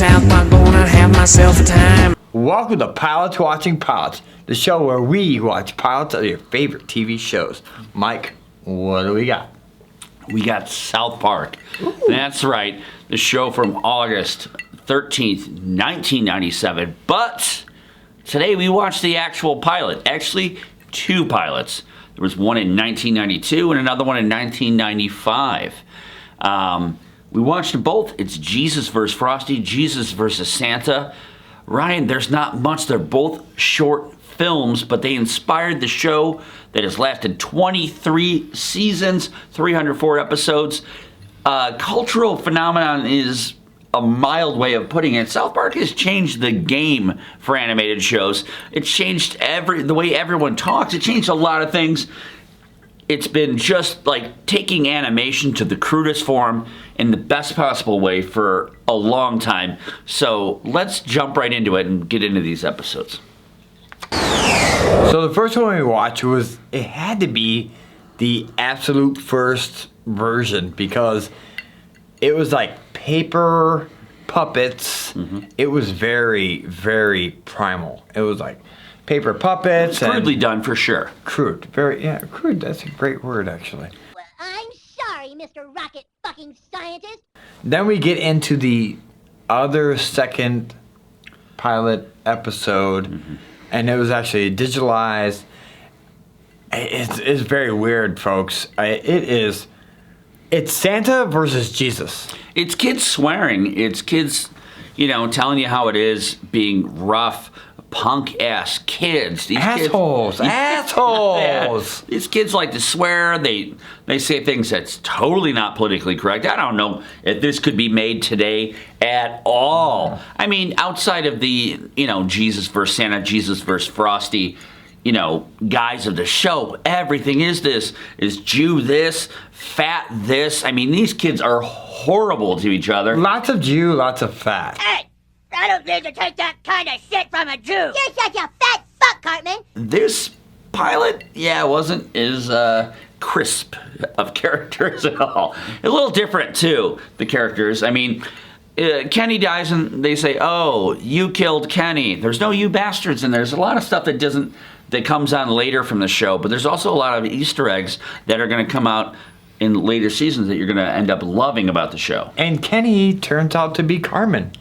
South Park, gonna have myself a time. Welcome to Pilots Watching Pilots, the show where we watch pilots of your favorite TV shows. Mike, what do we got? We got South Park. Ooh. That's right, the show from August 13th, 1997. But today we watched the actual pilot. Actually, two pilots. There was one in 1992 and another one in 1995. We watched them both. It's Jesus vs. Frosty, Jesus vs. Santa. Ryan, there's not much. They're both short films, but they inspired the show that has lasted 23 seasons, 304 episodes. Cultural phenomenon is a mild way of putting it. South Park has changed the game for animated shows. It's changed the way everyone talks. It changed a lot of things. It's been just like taking animation to the crudest form in the best possible way for a long time. So let's jump right into it and get into these episodes. So the first one we watched it had to be the absolute first version because it was like paper puppets. Mm-hmm. It was very, very primal. It was like paper puppets. Crudely done for sure. Crude. Crude. That's a great word, actually. Well, I'm sorry, Mr. Rocket fucking Scientist. Then we get into the other second pilot episode, mm-hmm. and it was actually digitalized. It's very weird, folks. It's Santa versus Jesus. It's kids swearing. It's kids, telling you how it is, being rough, punk-ass kids. These assholes. Yeah. These kids like to swear. They say things that's totally not politically correct. I don't know if this could be made today at all. I mean, outside of the, Jesus versus Santa, Jesus versus Frosty, guys of the show, everything is Jew this, fat this. I mean, these kids are horrible to each other. Lots of Jew, lots of fat. Hey! I don't need to take that kind of shit from a Jew. You're such a fat fuck, Cartman. This pilot, wasn't as crisp of characters at all. A little different, too, the characters. I mean, Kenny dies and they say, oh, you killed Kenny. There's no you bastards, and there's a lot of stuff that comes on later from the show, but there's also a lot of Easter eggs that are going to come out in later seasons that you're going to end up loving about the show. And Kenny turns out to be Carmen.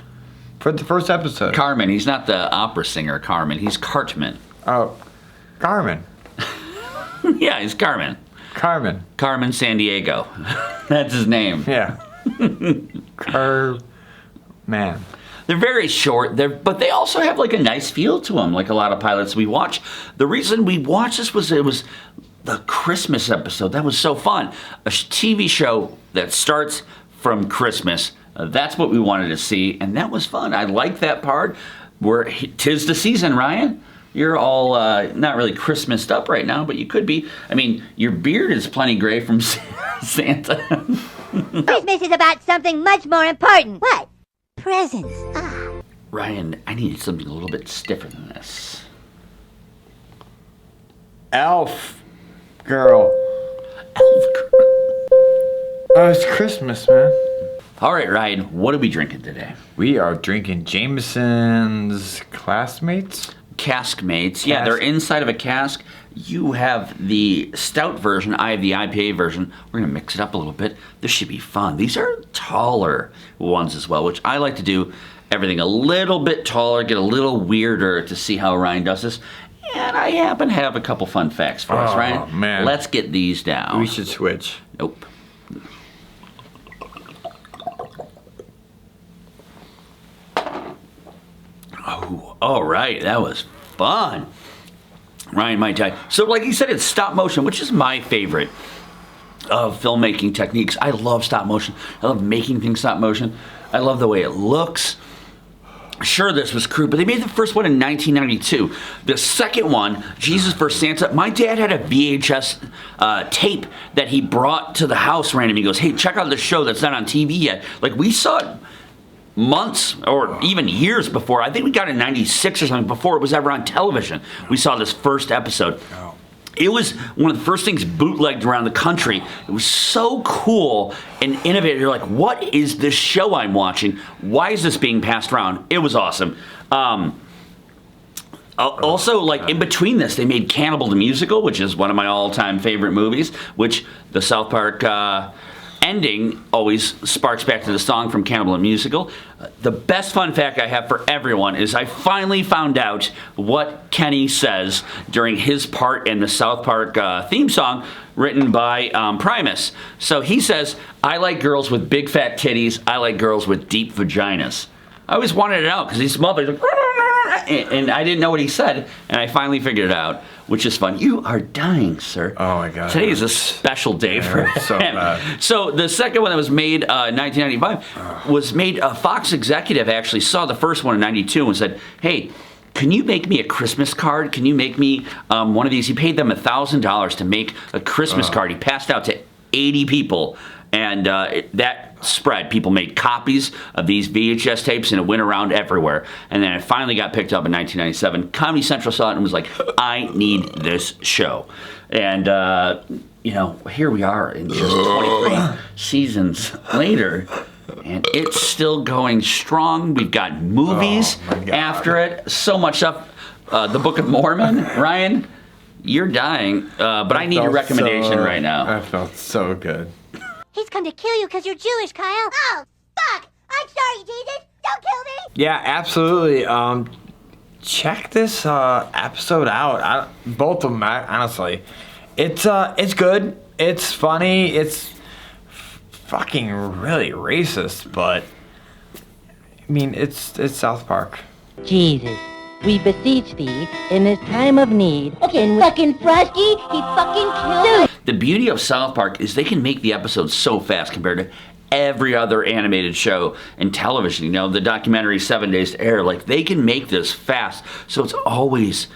For the first episode. Carmen. He's not the opera singer Carmen. He's Cartman. Oh, Carmen. Yeah, he's Carmen. Carmen. Carmen Sandiego. That's his name. Yeah. Carman. They're very short, but they also have like a nice feel to them, like a lot of pilots we watch. The reason we watched this was it was the Christmas episode. That was so fun. A TV show that starts from Christmas. That's what we wanted to see, and that was fun. I like that part where 'tis the season, Ryan. You're all not really Christmased up right now, but you could be. I mean, your beard is plenty gray from Santa. Christmas is about something much more important. What? Presents. Ryan, I needed something a little bit stiffer than this. Elf girl. Oh, it's Christmas, man. All right, Ryan, what are we drinking today? We are drinking Jameson's Classmates. Caskmates. Yeah, they're inside of a cask. You have the stout version. I have the IPA version. We're going to mix it up a little bit. This should be fun. These are taller ones as well, which I like to do everything a little bit taller, get a little weirder to see how Ryan does this. And I happen to have a couple fun facts for us, Ryan. Oh, man. Let's get these down. We should switch. Nope. Oh, all right. That was fun. Ryan might die. So like you said, it's stop motion, which is my favorite of filmmaking techniques. I love stop motion. I love making things stop motion. I love the way it looks. Sure, this was crude, but they made the first one in 1992. The second one, Jesus vs. Santa, my dad had a VHS tape that he brought to the house randomly. He goes, hey, check out this show that's not on TV yet. Like, we saw it months or even years before. I think we got it in 96 or something before it was ever on television. We saw this first episode. It was one of the first things bootlegged around the country. It was so cool and innovative. You're like, what is this show I'm watching? Why is this being passed around? It was awesome. Also, like in between this, they made Cannibal the Musical, which is one of my all-time favorite movies, which the South Park ending always sparks back to the song from Cannibal the Musical. The best fun fact I have for everyone is I finally found out what Kenny says during his part in the South Park theme song written by Primus. So he says, I like girls with big fat titties. I like girls with deep vaginas. I always wanted it out because these motherfuckers like, and I didn't know what he said, and I finally figured it out, which is fun. You are dying, sir. Oh my God. Today is a special day for him. So bad. So the second one that was made in 1995 was made, a Fox executive actually saw the first one in 92 and said, hey, can you make me a Christmas card? Can you make me one of these? He paid them $1,000 to make a Christmas card. He passed out to 80 people. And that spread. People made copies of these VHS tapes, and it went around everywhere. And then it finally got picked up in 1997. Comedy Central saw it and was like, I need this show. And, here we are in just 23 seasons later. And it's still going strong. We've got movies after it. So much stuff. The Book of Mormon, Ryan, you're dying. But I need your recommendation right now. I felt so good. He's come to kill you because you're Jewish, Kyle. Oh, fuck! I'm sorry, Jesus. Don't kill me. Yeah, absolutely. Check this episode out. Both of them, honestly. It's good. It's funny. It's fucking really racist, but I mean, it's South Park. Jesus, we beseech thee in this time of need. Okay, fucking Frosty, he fucking killed. The beauty of South Park is they can make the episodes so fast compared to every other animated show in television. You know, the documentary 7 Days to Air, like they can make this fast. So it's always,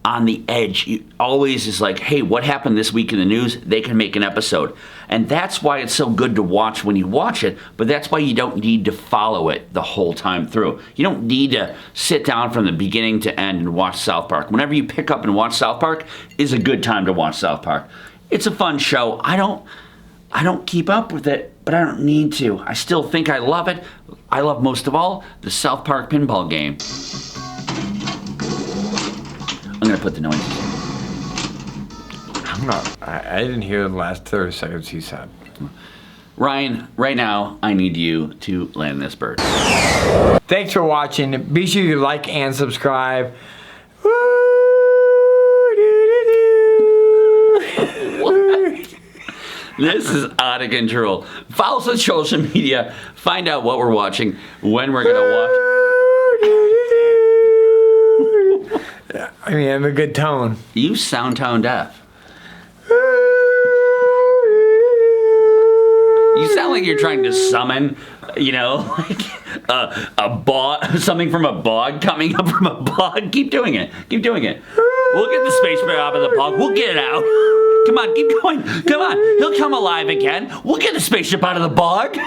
on the edge. It always is like, hey, what happened this week in the news? They can make an episode. And that's why it's so good to watch when you watch it, but that's why you don't need to follow it the whole time through. You don't need to sit down from the beginning to end and watch South Park. Whenever you pick up and watch South Park is a good time to watch South Park. It's a fun show. I don't keep up with it, but I don't need to. I still think I love it. I love most of all the South Park pinball game. I'm going to put the noise. I didn't hear the last 30 seconds he said. Ryan, right now, I need you to land this bird. Thanks for watching. Be sure you like and subscribe. This is out of control. Follow us on social media. Find out what we're watching, when we're going to watch. I mean, I have a good tone. You sound tone deaf. You sound like you're trying to summon, like a bog, something from a bog coming up from a bog. Keep doing it. Keep doing it. We'll get the spaceship out of the bog. We'll get it out. Come on, keep going. Come on. He'll come alive again. We'll get the spaceship out of the bog.